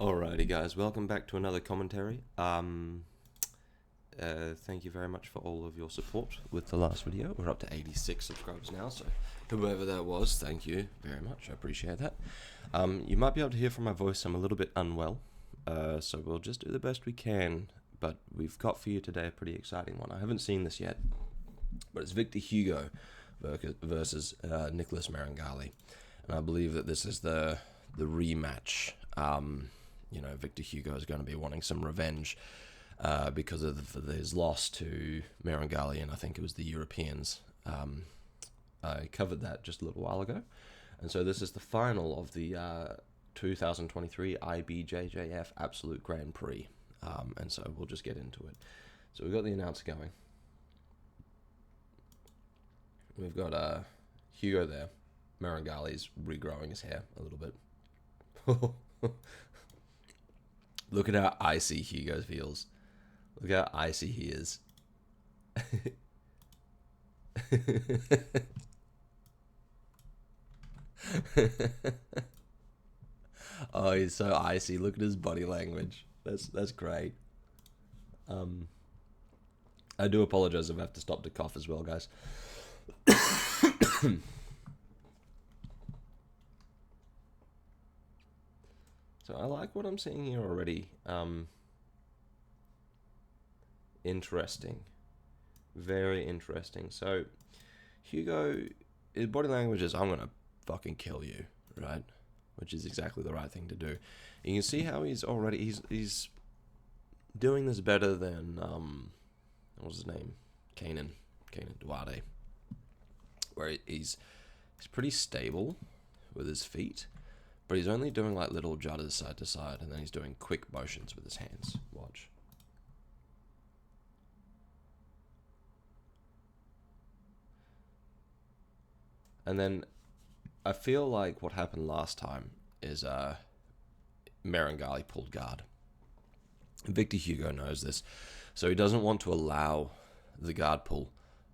Alrighty guys, welcome back to another commentary. Thank you very much for all of your support with the last video. We're up to 86 subscribers now, so whoever that was, thank you very much. I appreciate that. You might be able to hear from my voice I'm a little bit unwell, so we'll just do the best we can, but we've got for you today a pretty exciting one. I haven't seen this yet, but it's Victor Hugo versus Nicholas Meregali, and I believe that this is the rematch. Victor Hugo is going to be wanting some revenge because of his loss to Meregali, and I think it was the Europeans. I covered that just a little while ago. And so this is the final of the 2023 IBJJF Absolute Grand Prix. And so we'll just get into it. So we've got the announcer going. We've got Hugo there. Meregali's regrowing his hair a little bit. Look at how icy Hugo feels. Look how icy he is. Oh, he's so icy. Look at his body language. That's great. I do apologize if I have to stop to cough as well, guys. So I like what I'm seeing here already. Interesting. Very interesting. So Hugo, his body language is, I'm going to fucking kill you, right? Which is exactly the right thing to do. You can see how he's already, he's doing this better than, what was his name? Duarte. Where he's pretty stable with his feet. But he's only doing like little judders side to side, and then he's doing quick motions with his hands. Watch. And then I feel like what happened last time is Meregali pulled guard. Victor Hugo knows this, so he doesn't want to allow the guard pull.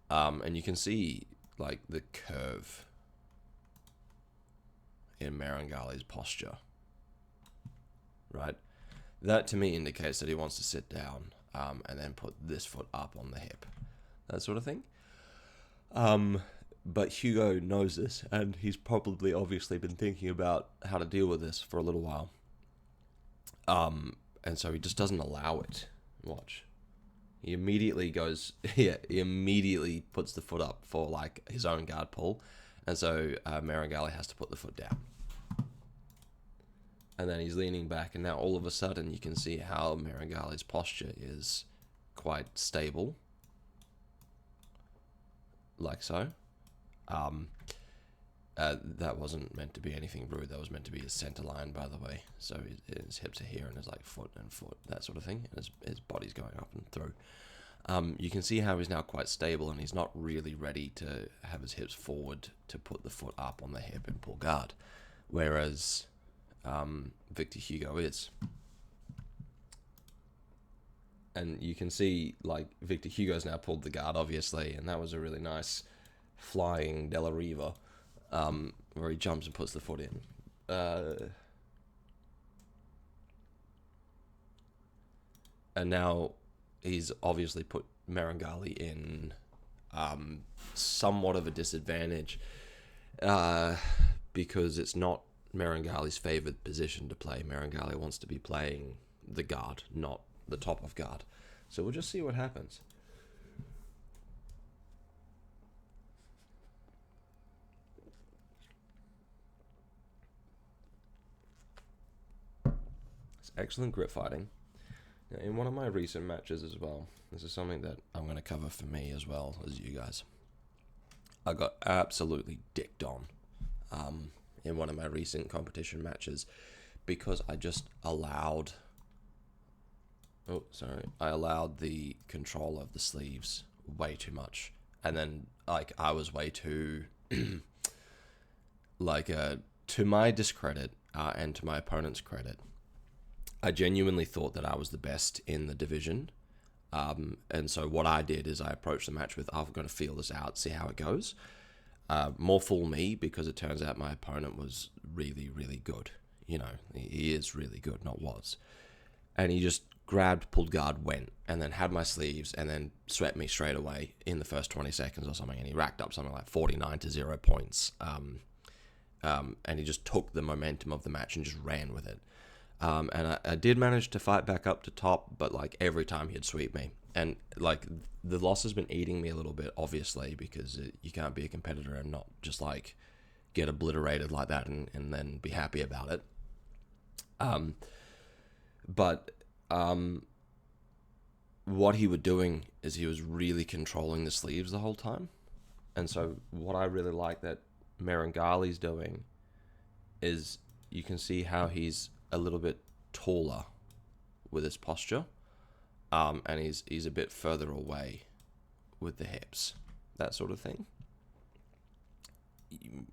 And you can see like the curve in Merengali's posture, right? That to me indicates that he wants to sit down and then put this foot up on the hip, that sort of thing. But Hugo knows this, and he's probably obviously been thinking about how to deal with this for a little while. And so he just doesn't allow it. Watch. He immediately goes, he immediately puts the foot up for like his own guard pull. And so Meregali has to put the foot down. And then he's leaning back, and now all of a sudden you can see how Meregali's posture is quite stable. Like so. That wasn't meant to be anything rude. That was meant to be his center line, by the way. So his hips are here, and his like foot and foot, that sort of thing. And his body's going up and through. You can see how he's now quite stable, and he's not really ready to have his hips forward to put the foot up on the hip and pull guard. Whereas Victor Hugo is. And you can see, like, Victor Hugo's now pulled the guard, obviously, and that was a really nice flying Della Riva, where he jumps and puts the foot in. And now he's obviously put Meregali in somewhat of a disadvantage because it's not Merengali's favored position to play. Meregali wants to be playing the guard, not the top of guard. So we'll just see what happens. It's excellent grip fighting. Now, in one of my recent matches as well, this is something that I'm going to cover for me as well as you guys. I got absolutely dicked on in one of my recent competition matches because I just allowed... I allowed the control of the sleeves way too much. And then, like, I was way too... to my discredit and to my opponent's credit, I genuinely thought that I was the best in the division. And so what I did is I approached the match with, I'm going to feel this out, see how it goes. More fool me, because it turns out my opponent was really, really good. you know, he is really good, not was. And he just grabbed, pulled guard, went, and then had my sleeves, and then swept me straight away in the first 20 seconds or something, and he racked up something like 49 to 0 points. And he just took the momentum of the match and just ran with it. And I did manage to fight back up to top, but like every time he'd sweep me. And like the loss has been eating me a little bit, obviously, because you can't be a competitor and not just like get obliterated like that and then be happy about it. But what he was doing is he was really controlling the sleeves the whole time. And so what I really like that Merengali's doing is you can see how he's a little bit taller with his posture, and he's a bit further away with the hips, that sort of thing.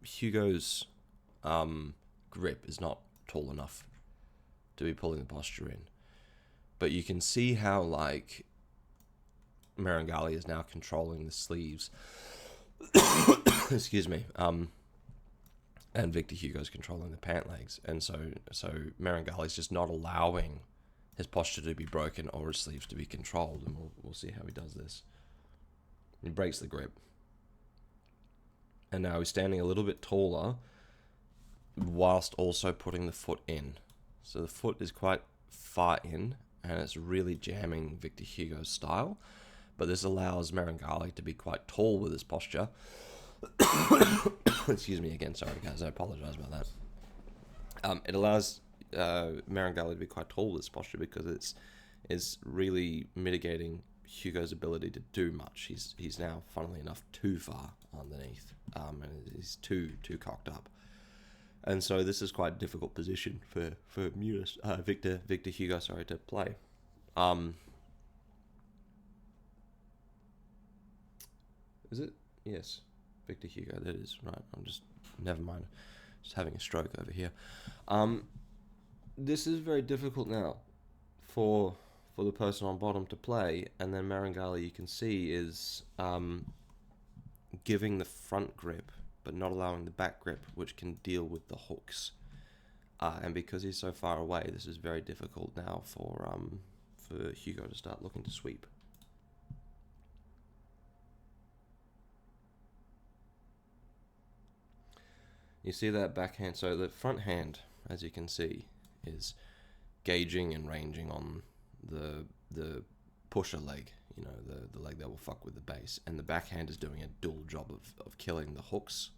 Hugo's grip is not tall enough to be pulling the posture in, but you can see how like Meregali is now controlling the sleeves. Excuse me. And Victor Hugo's controlling the pant legs, and so Merengali's just not allowing his posture to be broken or his sleeves to be controlled, and we'll see how he does this. He breaks the grip, and now he's standing a little bit taller, whilst also putting the foot in. So the foot is quite far in, and it's really jamming Victor Hugo's style, but this allows Meregali to be quite tall with his posture. Excuse me again, sorry guys, I apologize about that. It allows Meregali to be quite tall with his posture because it's really mitigating Hugo's ability to do much. He's now, funnily enough, too far underneath, and he's too cocked up. And so this is quite a difficult position for Victor Hugo, to play. Is it? Yes. Victor Hugo, that is right. Never mind. Just having a stroke over here. This is very difficult now for the person on bottom to play, and then Meregali, you can see, is giving the front grip but not allowing the back grip, which can deal with the hooks. And because he's so far away, this is very difficult now for Hugo to start looking to sweep. You see that backhand, so the front hand, as you can see, is gauging and ranging on the pusher leg, you know, the leg that will fuck with the base, and the backhand is doing a dual job of killing the hooks,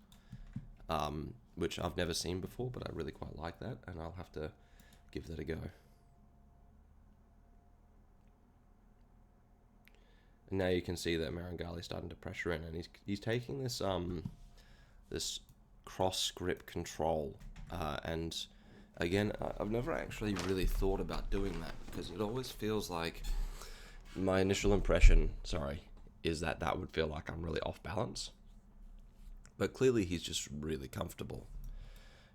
which I've never seen before, but I really quite like that, and I'll have to give that a go. And now you can see that Merengali's starting to pressure in, and he's taking this this cross grip control, and again, I've never actually really thought about doing that, because it always feels like my initial impression, is that would feel like I'm really off balance. But clearly he's just really comfortable.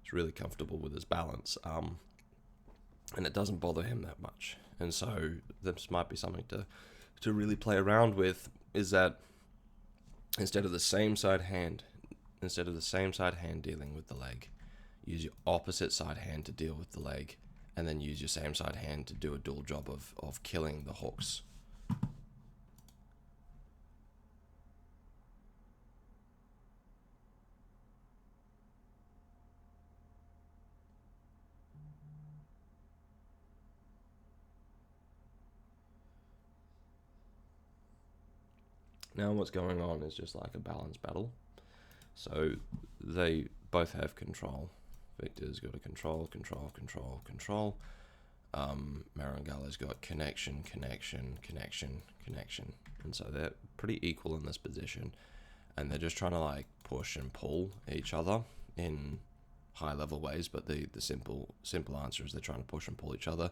He's really comfortable with his balance, and it doesn't bother him that much. And so this might be something to really play around with, is that instead of the same side hand dealing with the leg, use your opposite side hand to deal with the leg, and then use your same side hand to do a dual job of killing the hooks. Now what's going on is just like a balance battle. So they both have control. Victor's got a control. Merengali's got connection. And so they're pretty equal in this position. And they're just trying to like push and pull each other in high level ways, but the simple answer is they're trying to push and pull each other.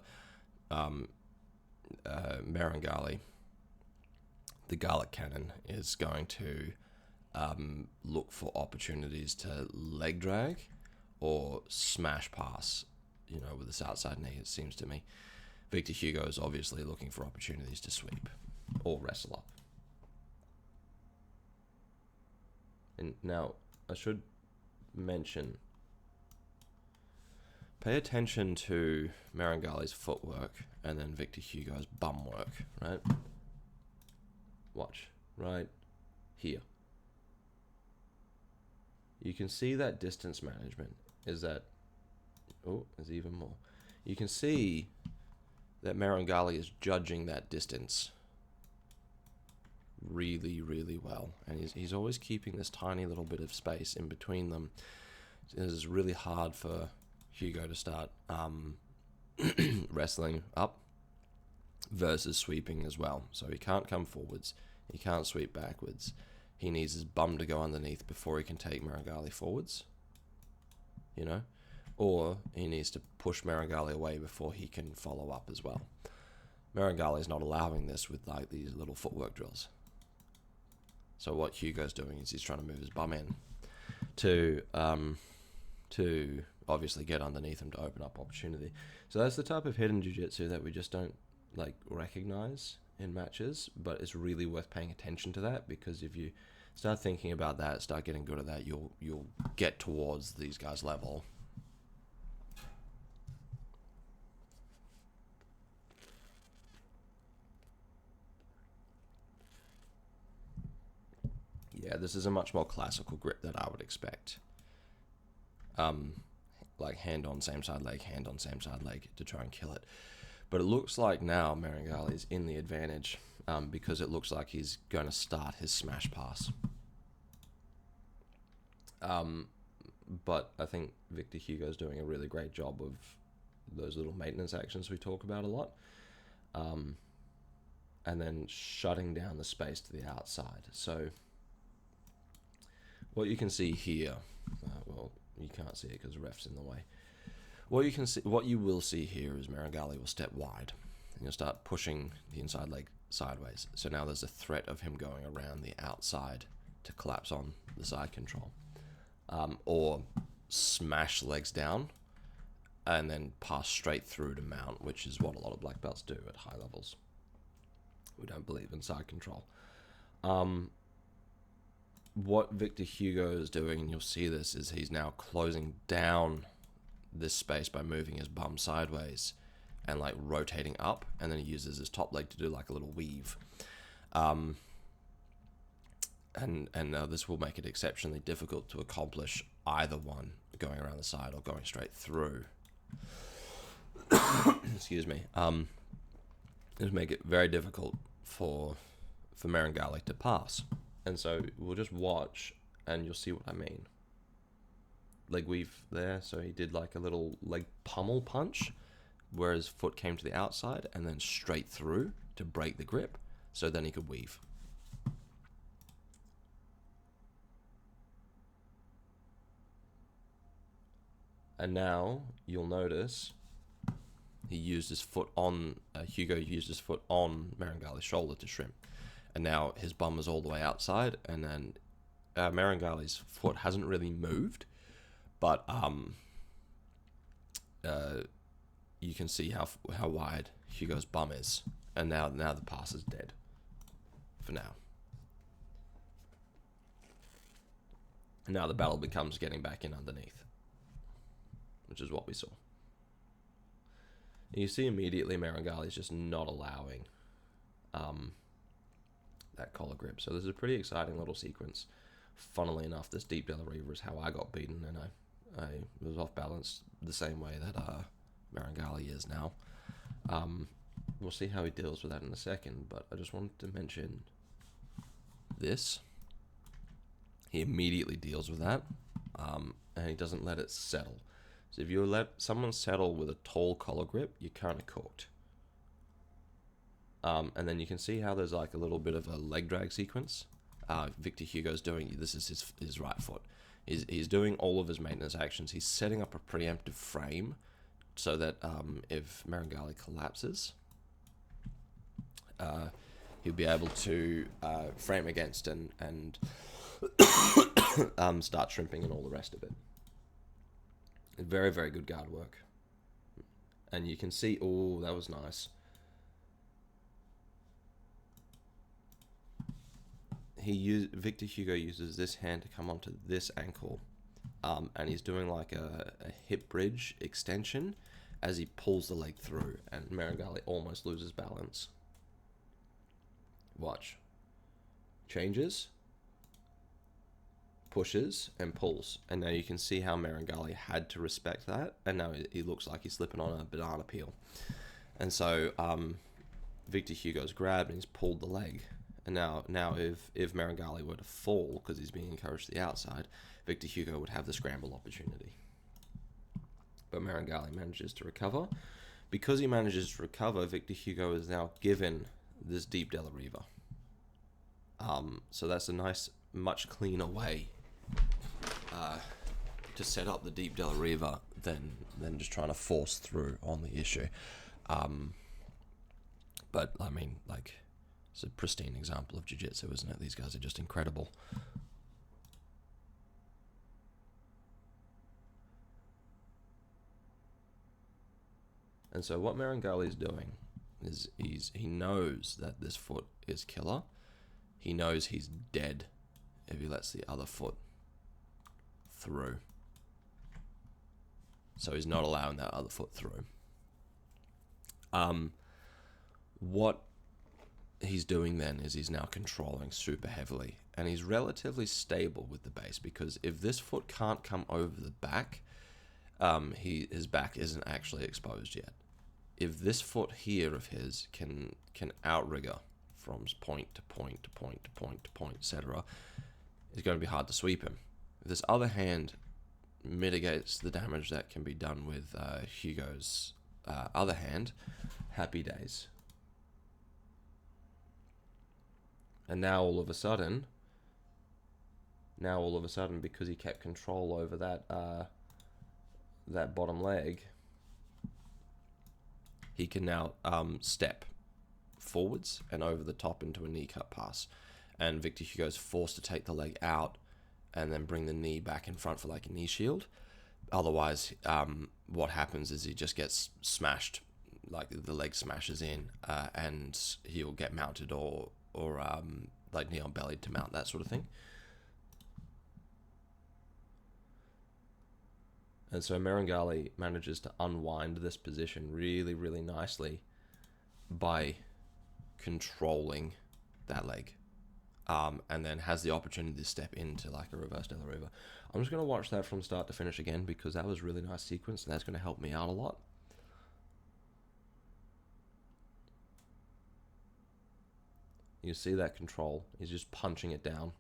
Meregali, the garlic cannon, is going to look for opportunities to leg drag or smash pass, with this outside knee, it seems to me. Victor Hugo is obviously looking for opportunities to sweep or wrestle up. And now I should mention pay attention to Merengali's footwork and then Victor Hugo's bum work, right? Watch, right here. You can see that distance management is that, oh, there's even more. You can see that Meregali is judging that distance really, really well. And he's always keeping this tiny little bit of space in between them. It is really hard for Hugo to start wrestling up versus sweeping as well. So he can't come forwards. He can't sweep backwards. He needs his bum to go underneath before he can take Meregali forwards. You know? Or he needs to push Meregali away before he can follow up as well. Meregali's not allowing this with like these little footwork drills. So what Hugo's doing is he's trying to move his bum in to obviously get underneath him to open up opportunity. So that's the type of hidden jiu-jitsu that we just don't like recognize in matches, but it's really worth paying attention to that, because if you start thinking about that, start getting good at that, you'll get towards these guys' level. Yeah, this is a much more classical grip that I would expect. Like hand on same side leg, hand on same side leg to try and kill it. But it looks like now Meregali is in the advantage because it looks like he's going to start his smash pass. But I think Victor Hugo's doing a really great job of those little maintenance actions we talk about a lot. And then shutting down the space to the outside. So what you can see here, well, you can't see it because the ref's in the way. What you will see here is Meregali will step wide, and you'll start pushing the inside leg sideways. So now there's a threat of him going around the outside to collapse on the side control, or smash legs down, and then pass straight through to mount, which is what a lot of black belts do at high levels. We don't believe in side control. What Victor Hugo is doing, and you'll see this, is he's now closing down this space by moving his bum sideways and like rotating up, and then he uses his top leg to do like a little weave. And this will make it exceptionally difficult to accomplish either one, going around the side or going straight through. Excuse me. It'll make it very difficult for Meregali to pass. And so we'll just watch and you'll see what I mean. Leg weave there, so he did like a little leg pummel punch where his foot came to the outside and then straight through to break the grip, so then he could weave. And now you'll notice he used his foot on, Hugo used his foot on Merengali's shoulder to shrimp. And now his bum is all the way outside, and then Merengali's foot hasn't really moved, but you can see how wide Hugo's bum is, and now the pass is dead for now. And now the battle becomes getting back in underneath, which is what we saw. And you see immediately Meregali is just not allowing that collar grip. So there's a pretty exciting little sequence. Funnily enough, this deep De La Riva is how I got beaten, and I was off balance the same way that Meregali is now. We'll see how he deals with that in a second, but I just wanted to mention this. He immediately deals with that, and he doesn't let it settle. So if you let someone settle with a tall collar grip, you're kind of cooked. And then you can see how there's like a little bit of a leg drag sequence. Victor Hugo's doing, this is his right foot. He's doing all of his maintenance actions. He's setting up a preemptive frame so that if Meregali collapses, he'll be able to frame against and start shrimping and all the rest of it. Very, very good guard work. And you can see, oh, that was nice. Victor Hugo uses this hand to come onto this ankle and he's doing like a hip bridge extension as he pulls the leg through, and Meregali almost loses balance. Watch. Changes, pushes, and pulls. And now you can see how Meregali had to respect that, and now he looks like he's slipping on a banana peel. And so Victor Hugo's grabbed and he's pulled the leg. And now if Meregali were to fall, because he's being encouraged to the outside, Victor Hugo would have the scramble opportunity. But Meregali manages to recover. Because he manages to recover, Victor Hugo is now given this deep de la Riva. So that's a nice, much cleaner way to set up the deep de la Riva than just trying to force through on the issue. But I mean, like, it's a pristine example of jiu-jitsu, isn't it? These guys are just incredible. And so what Meregali is doing is he knows that this foot is killer. He knows he's dead if he lets the other foot through. So he's not allowing that other foot through. What he's doing then is he's now controlling super heavily, and he's relatively stable with the base, because if this foot can't come over the back, his back isn't actually exposed yet. If this foot here of his can outrigger from point to point to point to point to point, etc., it's going to be hard to sweep him. If this other hand mitigates the damage that can be done with Hugo's other hand, happy days. And now all of a sudden, because he kept control over that bottom leg, he can now step forwards and over the top into a knee cut pass. And Victor Hugo's forced to take the leg out and then bring the knee back in front for like a knee shield. Otherwise, what happens is he just gets smashed, like the leg smashes in, and he'll get mounted or like knee on belly to mount, that sort of thing. And so Meregali manages to unwind this position really, really nicely by controlling that leg, and then has the opportunity to step into like a reverse de la Riva. I'm just going to watch that from start to finish again, because that was a really nice sequence, and that's going to help me out a lot. You see that control. He's just punching it down.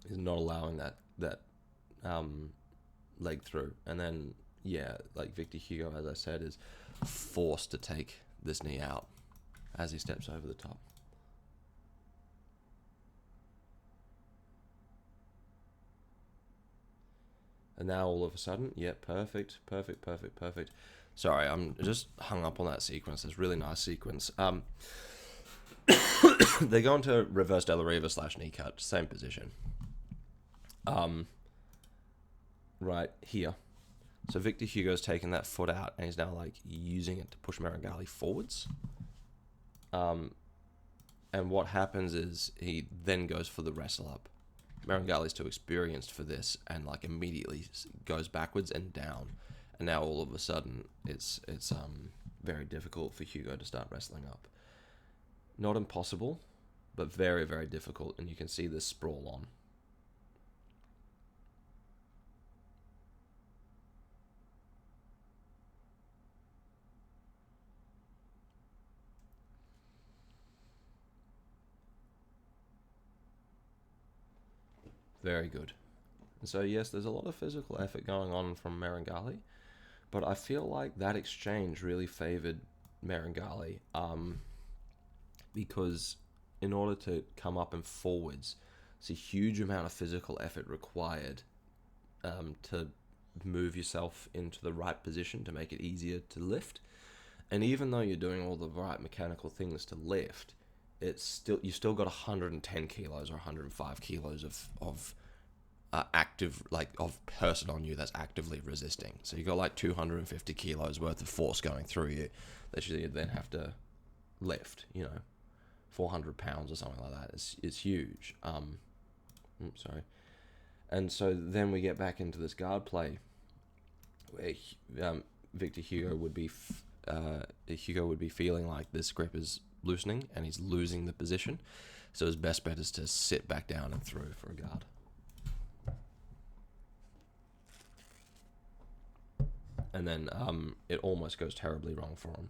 He's not allowing that leg through. And then, yeah, like Victor Hugo, as I said, is forced to take this knee out as he steps over the top. And now all of a sudden, yeah, perfect. Sorry, I'm just hung up on that sequence. It's a really nice sequence. They go into reverse de la Riva / knee cut, same position. Right here. So Victor Hugo's taken that foot out, and he's now like using it to push Meregali forwards. And what happens is he then goes for the wrestle up. Meregali's too experienced for this, and like immediately goes backwards and down. And now all of a sudden, it's very difficult for Hugo to start wrestling up. Not impossible, but very, very difficult, and you can see this sprawl on. Very good. So yes, there's a lot of physical effort going on from Meregali, but I feel like that exchange really favored Meregali, because in order to come up and forwards, it's a huge amount of physical effort required to move yourself into the right position to make it easier to lift. And even though you're doing all the right mechanical things to lift, you still got 110 kilos or 105 kilos of active, like, of person on you that's actively resisting. So you got like 250 kilos worth of force going through you that you then have to lift, 400 pounds or something like that. It's huge. Sorry. And so then we get back into this guard play where Victor Hugo would be feeling like this grip is loosening and he's losing the position. So his best bet is to sit back down and throw for a guard. And then it almost goes terribly wrong for him.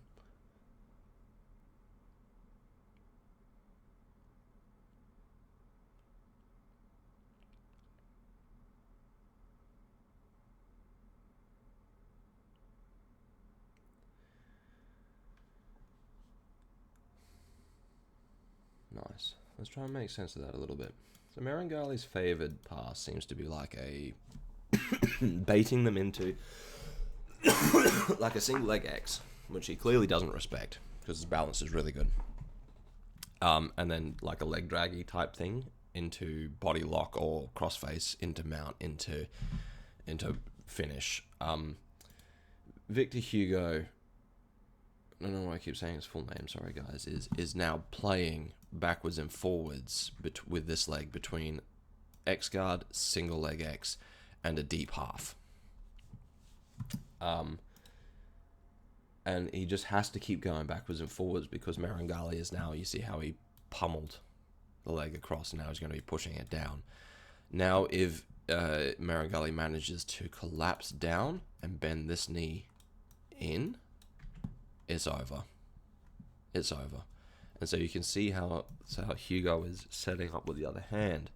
Nice. Let's try and make sense of that a little bit. So Merengali's favoured pass seems to be like a baiting them into like a single leg X, which he clearly doesn't respect because his balance is really good. And then like a leg draggy type thing into body lock or crossface into mount into finish. Victor Hugo, I don't know why I keep saying his full name, sorry guys, is now playing backwards and forwards with this leg between X guard, single leg X, and a deep half. And he just has to keep going backwards and forwards because Meregali is now, you see how he pummeled the leg across, and now he's going to be pushing it down. Now if Meregali manages to collapse down and bend this knee in, it's over. It's over. And so you can see how Hugo is setting up with the other hand,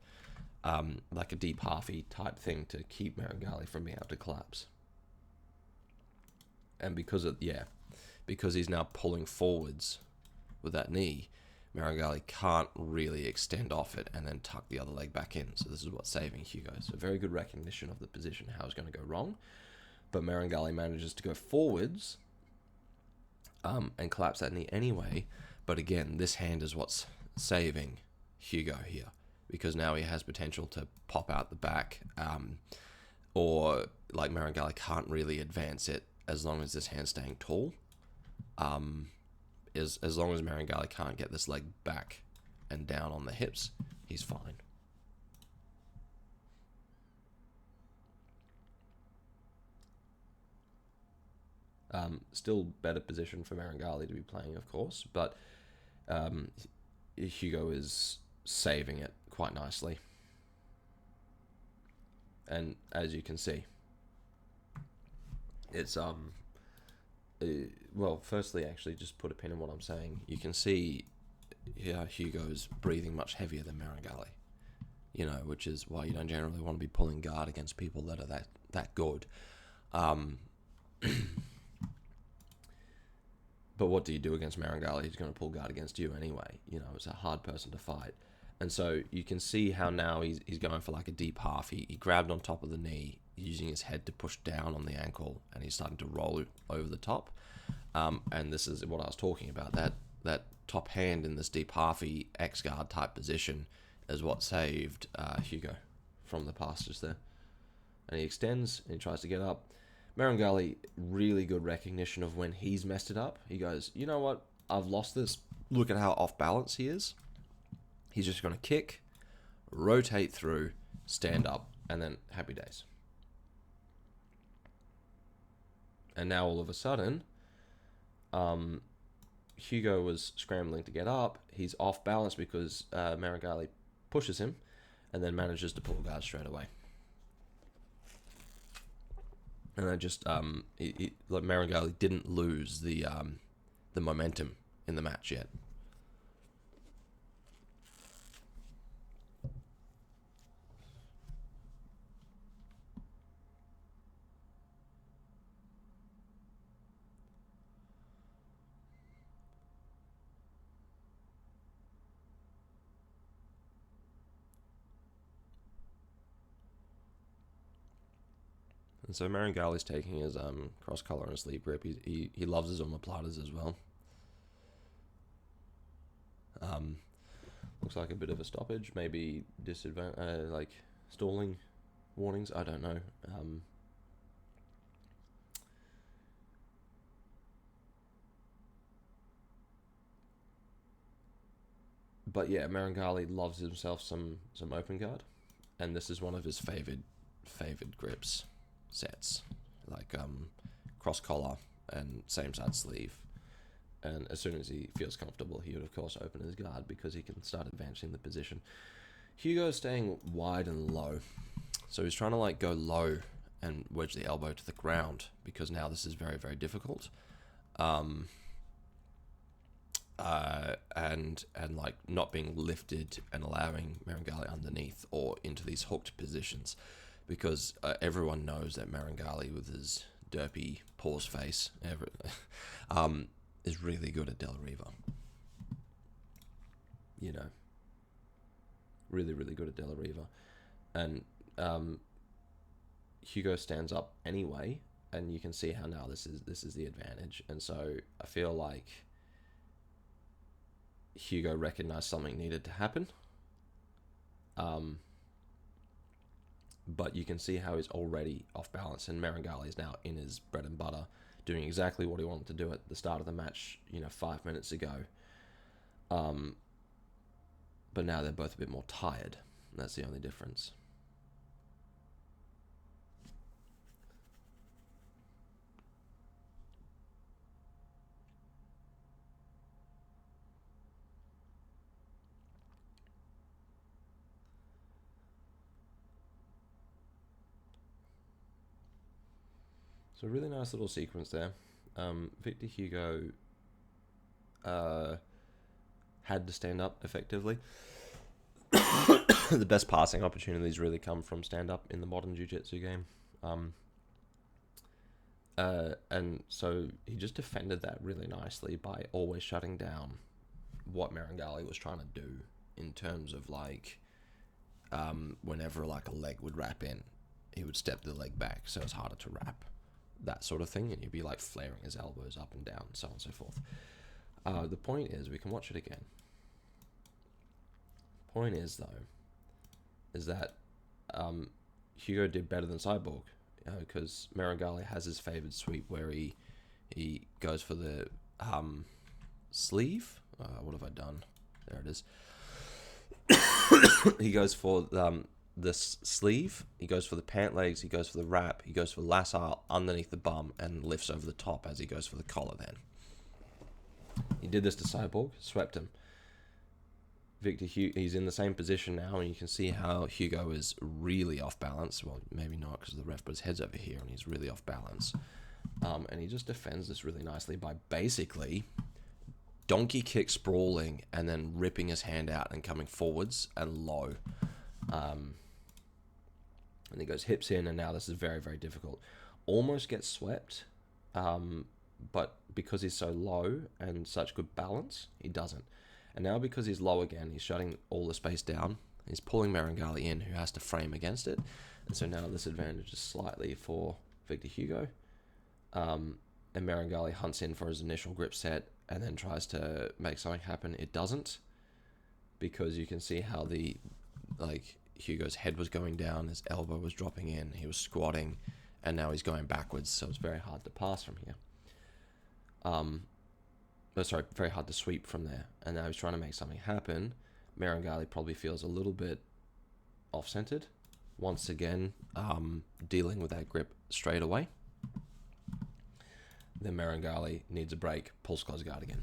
like a deep halfy type thing to keep Meregali from being able to collapse. And because he's now pulling forwards with that knee, Meregali can't really extend off it and then tuck the other leg back in. So this is what's saving Hugo. So very good recognition of the position, how it's going to go wrong. But Meregali manages to go forwards and collapse that knee anyway. But again, this hand is what's saving Hugo here, because now he has potential to pop out the back, or like Meregali can't really advance it as long as this hand's staying tall. As long as Meregali can't get this leg back and down on the hips, he's fine. Still better position for Meregali to be playing, of course, but Hugo is saving it quite nicely. And as you can see, it's well, firstly, actually, just put a pin in what I'm saying. You can see Hugo's breathing much heavier than Meregali, you know, which is why you don't generally want to be pulling guard against people that are that good. But what do you do against Meregali? He's going to pull guard against you anyway. You know, it's a hard person to fight. And so you can see how now he's going for like a deep half. He grabbed on top of the knee, using his head to push down on the ankle, and he's starting to roll over the top. And this is what I was talking about. That top hand in this deep halfy X guard type position is what saved Hugo from the pass just there. And he extends and he tries to get up. Meregali, really good recognition of when he's messed it up. He goes, you know what? I've lost this. Look at how off balance he is. He's just going to kick, rotate through, stand up, and then happy days. And now all of a sudden, Hugo was scrambling to get up. He's off balance because Meregali pushes him and then manages to pull guard straight away. And I just, like Meregali didn't lose the momentum in the match yet. And so Merengali's taking his cross collar and sleeve grip. He loves his omoplatas as well. Looks like a bit of a stoppage, maybe like stalling warnings. I don't know. But yeah, Meregali loves himself some open guard, and this is one of his favored grips sets, like cross collar and same side sleeve. And as soon as he feels comfortable, he would of course open his guard because he can start advancing the position. Hugo's staying wide and low, so he's trying to like go low and wedge the elbow to the ground, because now this is very, very difficult. And like not being lifted and allowing Meregali underneath or into these hooked positions, because everyone knows that Meregali with his derpy pause face is really good at Del Riva. You know, really, really good at Del Riva. And Hugo stands up anyway, and you can see how now this is the advantage. And so I feel like Hugo recognized something needed to happen. But you can see how he's already off balance, and Meregali is now in his bread and butter, doing exactly what he wanted to do at the start of the match, 5 minutes ago. But now they're both a bit more tired. That's the only difference. So a really nice little sequence there. Victor Hugo had to stand up effectively. The best passing opportunities really come from stand-up in the modern jiu-jitsu game. And so he just defended that really nicely by always shutting down what Meregali was trying to do in terms of like whenever like a leg would wrap in, he would step the leg back so it's harder to wrap, that sort of thing, and he'd be like flaring his elbows up and down, so on and so forth. The point is, we can watch it again. Point is though, is that Hugo did better than Cyborg, because Meregali has his favored sweep where he goes for the sleeve. What have I done? There it is. He goes for this sleeve, he goes for the pant legs, he goes for the wrap, he goes for the lasso underneath the bum, and lifts over the top as he goes for the collar then. He did this to Cyborg, swept him. Victor he's in the same position now, and you can see how Hugo is really off balance. Well, maybe not because the ref, but his head's over here, and he's really off balance. And he just defends this really nicely by basically donkey kick sprawling and then ripping his hand out and coming forwards and low. And he goes hips in, and now this is very, very difficult. Almost gets swept, but because he's so low and such good balance, he doesn't. And now because he's low again, he's shutting all the space down. He's pulling Meregali in, who has to frame against it. And so now this advantage is slightly for Victor Hugo. And Meregali hunts in for his initial grip set and then tries to make something happen. It doesn't, because you can see how Hugo's head was going down, his elbow was dropping in, he was squatting, and now he's going backwards, so it's very hard to pass from here. Very hard to sweep from there. And now he's trying to make something happen. Meregali probably feels a little bit off-centered. Once again, dealing with that grip straight away. Then Meregali needs a break, pulls close guard again.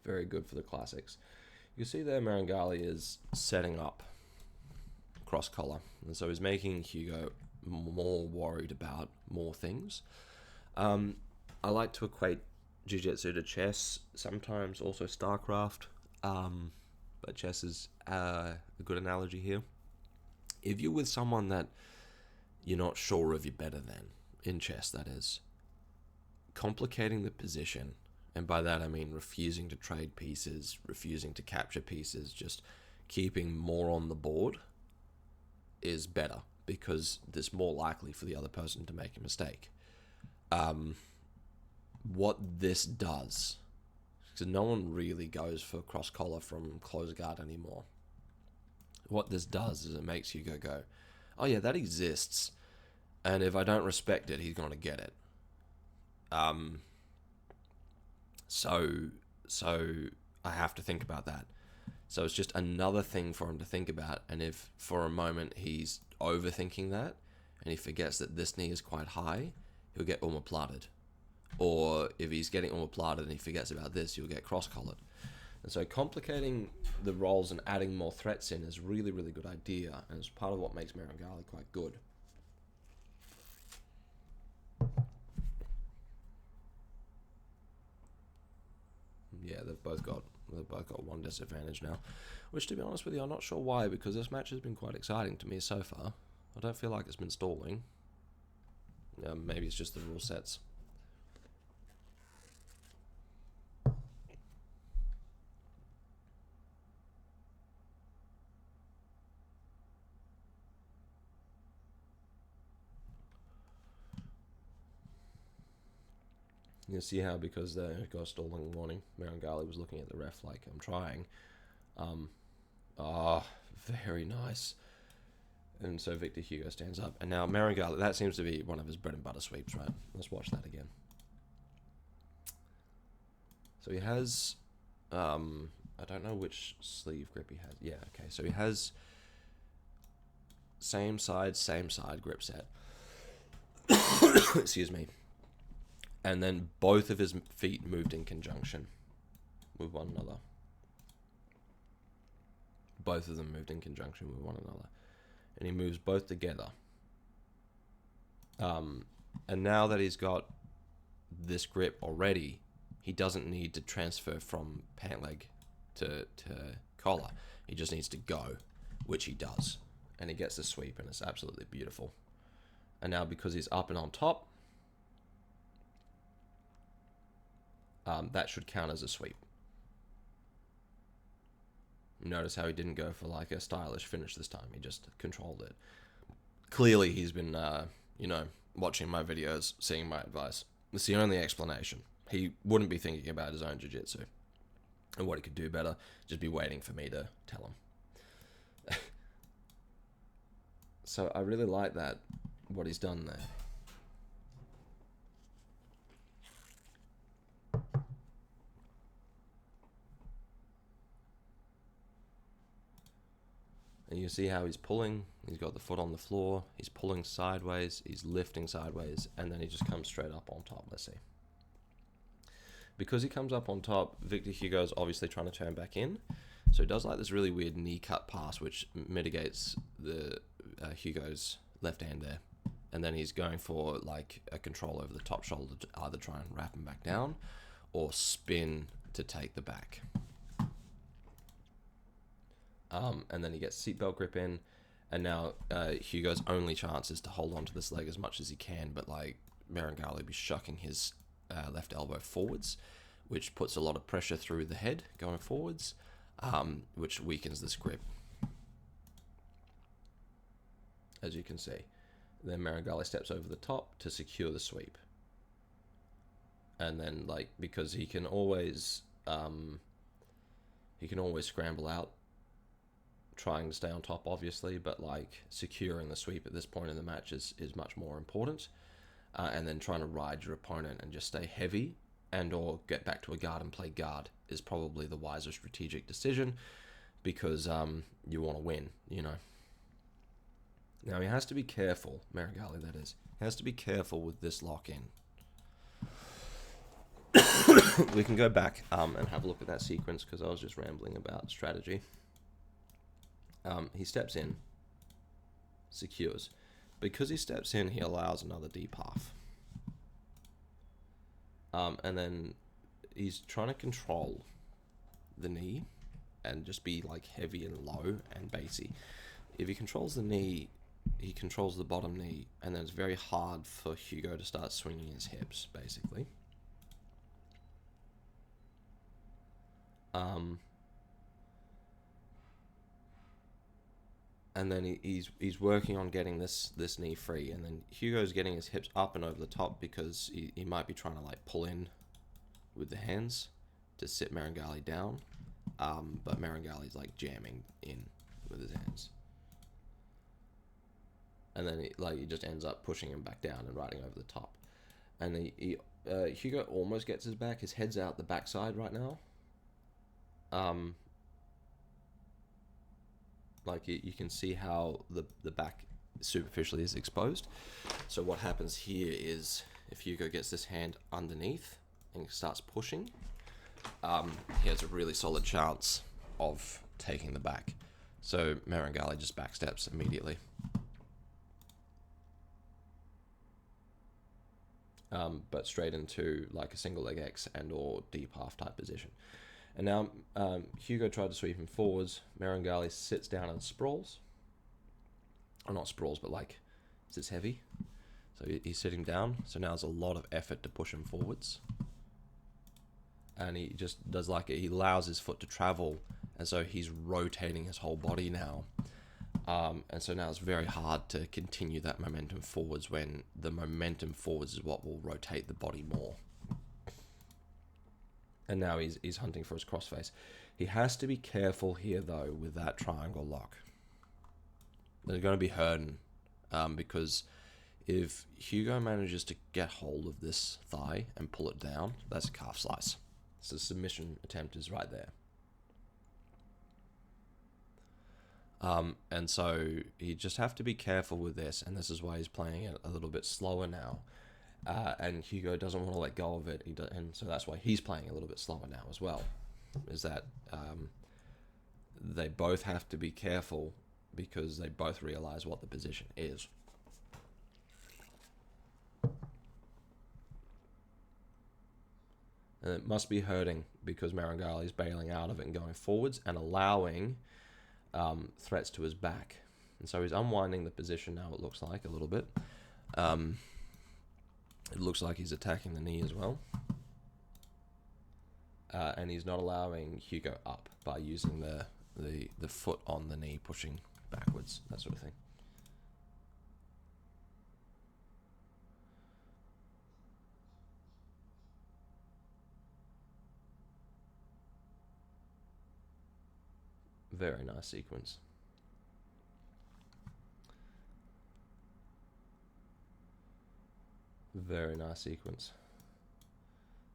Very good for the classics. You see there Meregali is setting up cross collar, and so he's making Hugo more worried about more things. I like to equate jiu-jitsu to chess, sometimes also StarCraft, but chess is a good analogy here. If you're with someone that you're not sure if you're better than, in chess that is, complicating the position, and by that I mean refusing to trade pieces, refusing to capture pieces, just keeping more on the board is better, because it's more likely for the other person to make a mistake. what this does, because no one really goes for cross collar from close guard anymore. What this does is it makes Hugo go, oh yeah, that exists, and if I don't respect it, he's going to get it. So I have to think about that. So it's just another thing for him to think about, and if for a moment he's overthinking that, and he forgets that this knee is quite high, he'll get omoplated. Or if he's getting omoplated and he forgets about this, he'll get cross-collared. And so complicating the roles and adding more threats in is a really, really good idea, and it's part of what makes Meregali quite good. Yeah, they've both got one disadvantage now, which, to be honest with you, I'm not sure why, because this match has been quite exciting to me so far. I don't feel like it's been stalling. Maybe it's just the rule sets. You see how, because they got a stalling warning, Meregali was looking at the ref like, I'm trying. Very nice. And so Victor Hugo stands up. And now Meregali, that seems to be one of his bread and butter sweeps, right? Let's watch that again. So he has, I don't know which sleeve grip he has. Yeah, okay. So he has same side grip set. Excuse me. And then both of his feet moved in conjunction with one another. Both of them moved in conjunction with one another. And he moves both together. And now that he's got this grip already, he doesn't need to transfer from pant leg to collar. He just needs to go, which he does. And he gets the sweep, and it's absolutely beautiful. And now because he's up and on top, that should count as a sweep. Notice how he didn't go for like a stylish finish this time. He just controlled it. Clearly, he's been, watching my videos, seeing my advice. It's the only explanation. He wouldn't be thinking about his own jiu-jitsu and what he could do better. Just be waiting for me to tell him. So I really like that, what he's done there. And you see how he's pulling. He's got the foot on the floor. He's pulling sideways. He's lifting sideways. And then he just comes straight up on top. Let's see. Because he comes up on top, Victor Hugo's obviously trying to turn back in. So he does like this really weird knee cut pass, which mitigates the Hugo's left hand there. And then he's going for like a control over the top shoulder to either try and wrap him back down or spin to take the back. And then he gets seatbelt grip in, and now Hugo's only chance is to hold on to this leg as much as he can, but like Meregali be shucking his left elbow forwards, which puts a lot of pressure through the head going forwards, which weakens this grip, as you can see. Then Meregali steps over the top to secure the sweep, and then like because he can always scramble out, trying to stay on top, obviously, but like securing the sweep at this point in the match is much more important. And then trying to ride your opponent and just stay heavy and or get back to a guard and play guard is probably the wiser strategic decision, because you want to win, you know. Now he has to be careful, Meregali that is. He has to be careful with this lock in. We can go back and have a look at that sequence, because I was just rambling about strategy. He steps in, secures. Because he steps in, he allows another deep half. And then he's trying to control the knee and just be like heavy and low and bassy. If he controls the knee, he controls the bottom knee, and then it's very hard for Hugo to start swinging his hips, basically. and then he's working on getting this knee free, and then Hugo's getting his hips up and over the top because he might be trying to like pull in with the hands to sit Meregali down, but Merengali's like jamming in with his hands, and then he just ends up pushing him back down and riding over the top, and Hugo almost gets his back. His head's out the backside right now. Like you can see how the back superficially is exposed. So what happens here is if Hugo gets this hand underneath and starts pushing, he has a really solid chance of taking the back. So Meregali just backsteps immediately. But straight into like a single leg X and or deep half type position. And now Hugo tried to sweep him forwards. Meregali sits down and sprawls. Or not sprawls, but like sits heavy. So he's sitting down. So now there's a lot of effort to push him forwards. And he just does like it. He allows his foot to travel. And so he's rotating his whole body now. And so now it's very hard to continue that momentum forwards when the momentum forwards is what will rotate the body more. And now he's hunting for his crossface. He has to be careful here, though, with that triangle lock. They're going to be hurting because if Hugo manages to get hold of this thigh and pull it down, that's a calf slice. So the submission attempt is right there. And so you just have to be careful with this, and this is why he's playing it a little bit slower now. And Hugo doesn't want to let go of it, and so that's why he's playing a little bit slower now as well. Is that they both have to be careful because they both realize what the position is. And it must be hurting because Meregali is bailing out of it and going forwards and allowing threats to his back. And so he's unwinding the position now, it looks like, a little bit. It looks like he's attacking the knee as well. And he's not allowing Hugo up by using the foot on the knee, pushing backwards, that sort of thing. Very nice sequence. Very nice sequence.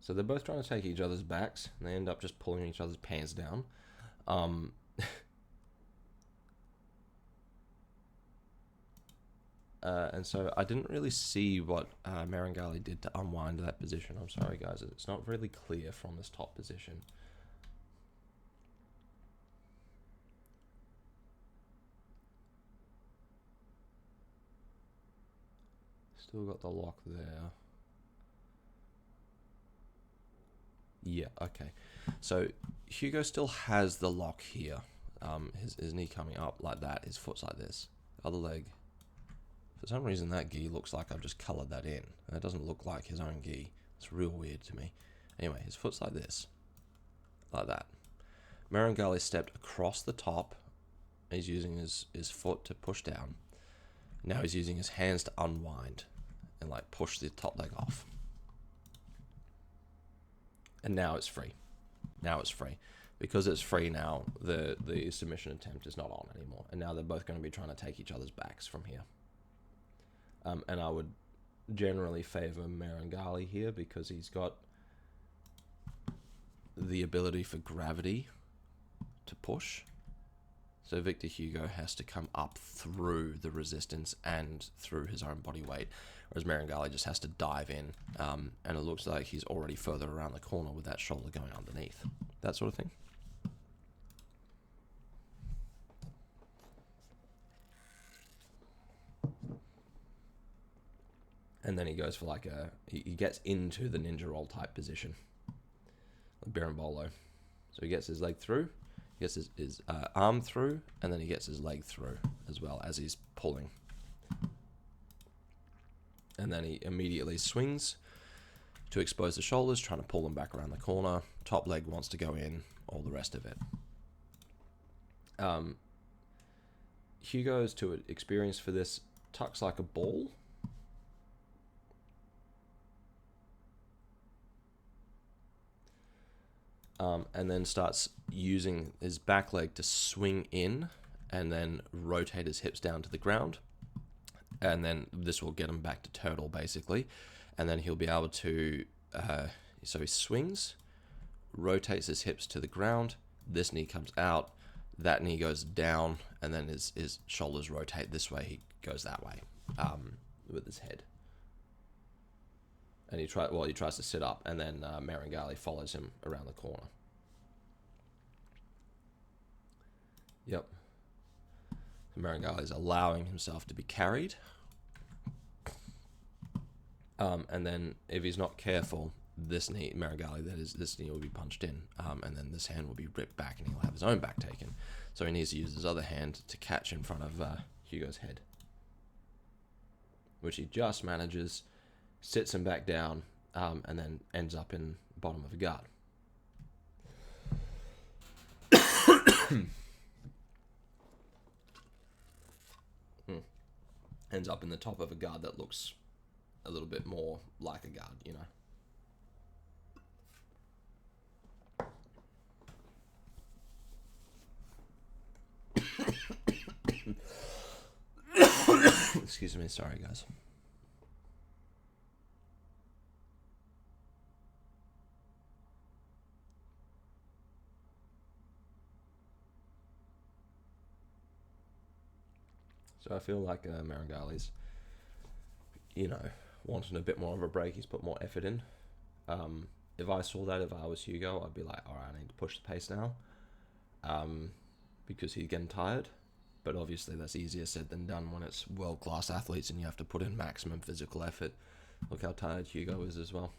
So they're both trying to take each other's backs, and they end up just pulling each other's pants down. And so I didn't really see what Meregali did to unwind that position. I'm sorry, guys. It's not really clear from this top position. Still got the lock there. Yeah, okay. So Hugo still has the lock here. His knee coming up like that. His foot's like this. Other leg. For some reason that gi looks like I've just coloured that in. And it doesn't look like his own gi. It's real weird to me. Anyway, his foot's like this. Like that. Meregali stepped across the top. He's using his foot to push down. Now he's using his hands to unwind and like push the top leg off. And now it's free. Now it's free. Because it's free now, the submission attempt is not on anymore. And now they're both going to be trying to take each other's backs from here. And I would generally favour Meregali here because he's got the ability for gravity to push. So Victor Hugo has to come up through the resistance and through his own body weight, whereas Meregali just has to dive in, and it looks like he's already further around the corner with that shoulder going underneath. That sort of thing. And then he goes for like he gets into the ninja roll type position, like Berimbolo. So he gets his leg through. He gets his arm through, and then he gets his leg through as well as he's pulling. And then he immediately swings to expose the shoulders, trying to pull them back around the corner. Top leg wants to go in, all the rest of it. Hugo's too experienced for this. Tucks like a ball. And then starts using his back leg to swing in and then rotate his hips down to the ground. And then this will get him back to turtle, basically. And then he'll be able to... so he swings, rotates his hips to the ground. This knee comes out. That knee goes down. And then his shoulders rotate this way. He goes that way with his head. And he tries to sit up, and then Meregali follows him around the corner. Yep. Meregali is allowing himself to be carried. And then if he's not careful, this knee, Meregali, this knee will be punched in, and then this hand will be ripped back, and he'll have his own back taken. So he needs to use his other hand to catch in front of Hugo's head, which he just manages. Sits him back down, and then ends up in bottom of a guard. Ends up in the top of a guard that looks a little bit more like a guard, you know. Excuse me, sorry guys. So I feel like Meregali's, wanting a bit more of a break. He's put more effort in. If I saw that, if I was Hugo, I'd be like, all right, I need to push the pace now, because he's getting tired. But obviously that's easier said than done when it's world-class athletes and you have to put in maximum physical effort. Look how tired Hugo is as well.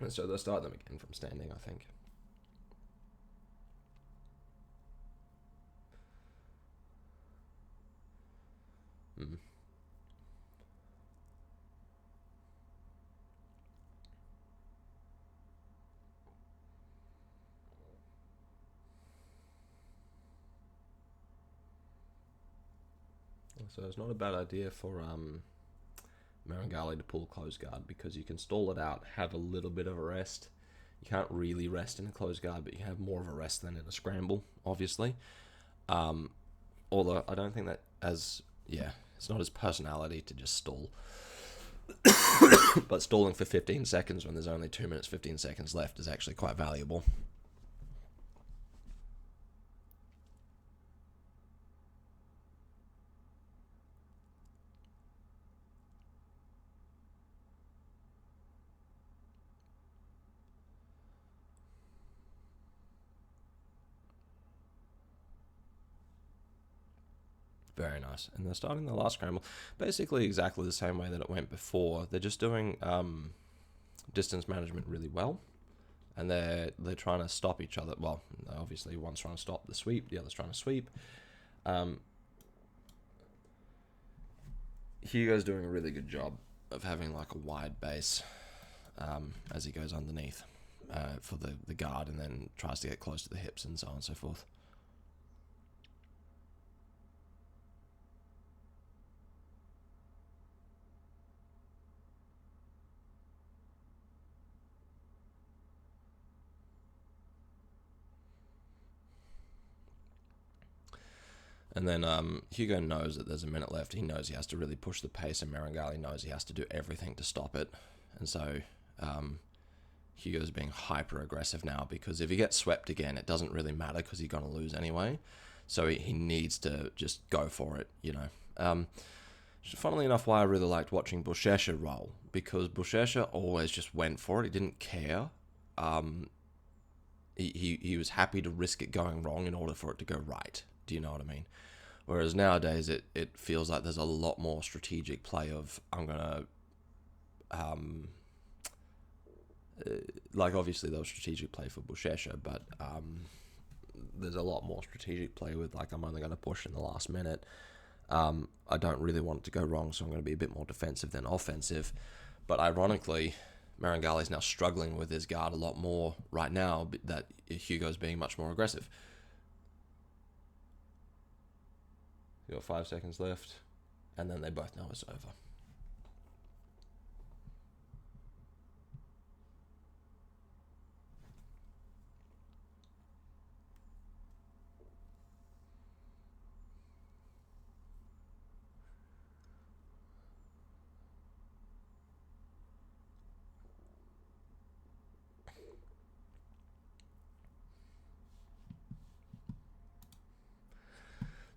And so they'll start them again from standing, I think. So it's not a bad idea for Meregali to pull closed guard, because you can stall it out, have a little bit of a rest. You can't really rest in a closed guard, but you have more of a rest than in a scramble, obviously. Although I don't think that it's not his personality to just stall. But stalling for 15 seconds when there's only 2 minutes, 15 seconds left is actually quite valuable. Very nice. And they're starting the last scramble basically exactly the same way that it went before. They're just doing distance management really well, and they're trying to stop each other. Well, obviously one's trying to stop the sweep, the other's trying to sweep. Hugo's doing a really good job of having like a wide base as he goes underneath for the guard, and then tries to get close to the hips and so on and so forth. And then Hugo knows that there's a minute left. He knows he has to really push the pace, and Meregali knows he has to do everything to stop it. And so Hugo's being hyper-aggressive now, because if he gets swept again, it doesn't really matter because he's going to lose anyway. So he needs to just go for it, Funnily enough, why I really liked watching Buchecha roll, because Buchecha always just went for it. He didn't care. He was happy to risk it going wrong in order for it to go right. Do you know what I mean? Whereas nowadays it feels like there's a lot more strategic play of, I'm going to... like, obviously, there was strategic play for Buchecha, but there's a lot more strategic play with, like, I'm only going to push in the last minute. I don't really want it to go wrong, so I'm going to be a bit more defensive than offensive. But ironically, Meregali's now struggling with his guard a lot more right now, that Hugo's being much more aggressive. You got 5 seconds left, and then they both know it's over.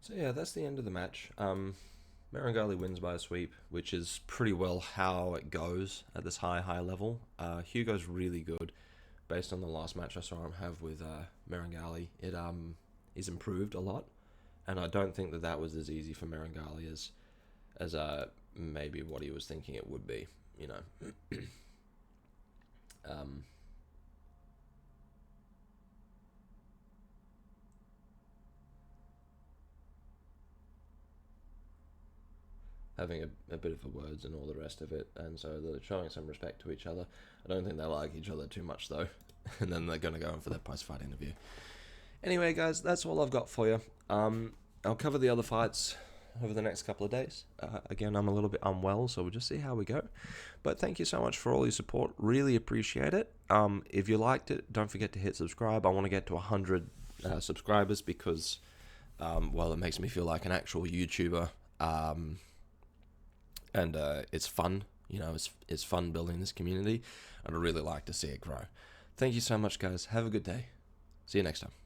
So yeah, that's the end of the match. Meregali wins by a sweep, which is pretty well how it goes at this high level. Hugo's really good, based on the last match I saw him have with Meregali. It is improved a lot, and I don't think that was as easy for Meregali as maybe what he was thinking it would be. You know. Having a bit of the words and all the rest of it, and so they're showing some respect to each other. I don't think they like each other too much though, and then they're going to go in for their post-fight interview. Anyway, guys, that's all I've got for you. I'll cover the other fights over the next couple of days. Again, I'm a little bit unwell, so we'll just see how we go. But thank you so much for all your support. Really appreciate it. If you liked it, don't forget to hit subscribe. I want to get to 100 subscribers because, well, it makes me feel like an actual YouTuber. And it's fun, you know, it's fun building this community, and I'd really like to see it grow. Thank you so much, guys. Have a good day. See you next time.